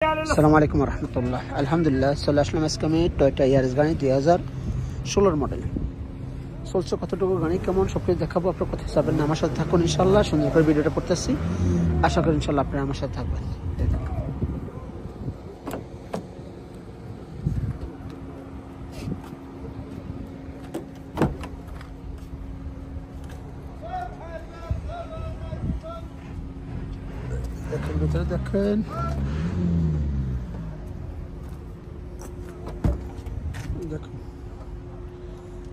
আসসালামু আলাইকুম রহমতুল্লাহ। আলহামদুলিল্লাহ চলে আসলাম আজকে আমি টয়োটা ইয়ারিস গাড়ি 2016 মডেল। চলছে কতটুকু গাড়ি কেমন সব কিছু দেখাবো। আপনার কোথায় যাবেন না আমার সাথে থাকুন ইনশাল্লাহ। সুন্দর করে ভিডিওটা করতেছি, আশা করি ইনশাল্লাহ আপনারা আমার সাথে থাকবেন। দেখেন ভিতরে দেখেন, দেখুন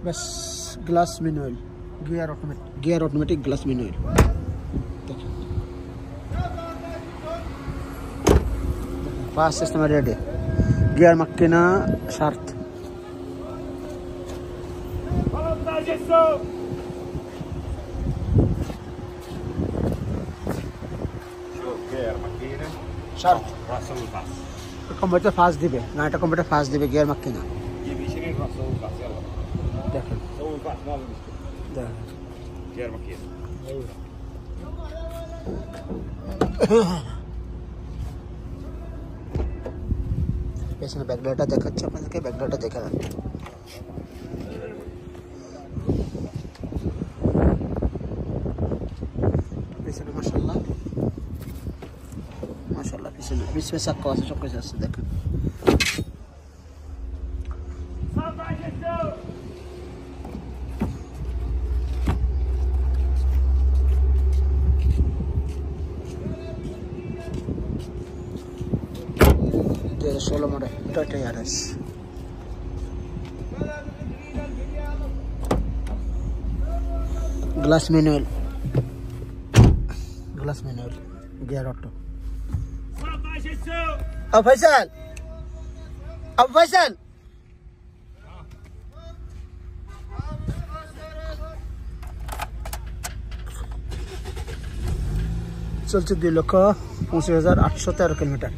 बस glass manual gear automatic glass manual. देखिए फास्ट सिस्टम रेडी, गियर मक्किना शर्त शर्त कंप्यूटर फास्ट दिबे ना, এটা कंप्यूटर फास्ट दिबे गियर मक्किना। দেখেন পেছনে ব্যাকলাইটটা দেখাচ্ছে আপনাদেরকে, ব্যাকলাইটটা দেখে নেন। পেছনে মাশাআল্লাহ মাশাআল্লাহ পিছনে পিছনে চাকা আছে, সব কিছু আছে দেখেন। ষোলো model Toyota Yaris. Glass manual gear auto. अब फैसल চলছে 2,25,813 কিলোমিটার।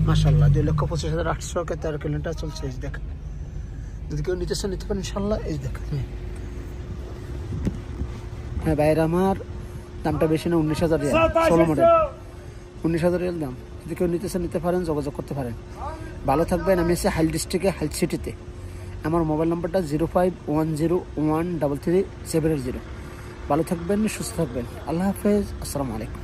মাশাআল্লাহ 2,25,813 কিলোমিটার চলছে। এই দেখেন, যদি কেউ নিতে চান নিতে পারেন ইনশাআল্লাহ। এই দেখেন হ্যাঁ ভাইয়ের, আমার দামটা বেশি না, 19,000 রিয়াল। 16 মডেল 19,000 রিয়াল দাম। যদি কেউ নিতে চান নিতে পারেন, যোগাযোগ করতে পারেন। ভালো থাকবেন। আমি এসে হাইল ডিস্ট্রিক্টে হাইল সিটিতে। আমার মোবাইল নাম্বারটা 0510133780। ভালো থাকবেন, সুস্থ থাকবেন। আল্লাহ হাফেজ, আসসালামু আলাইকুম।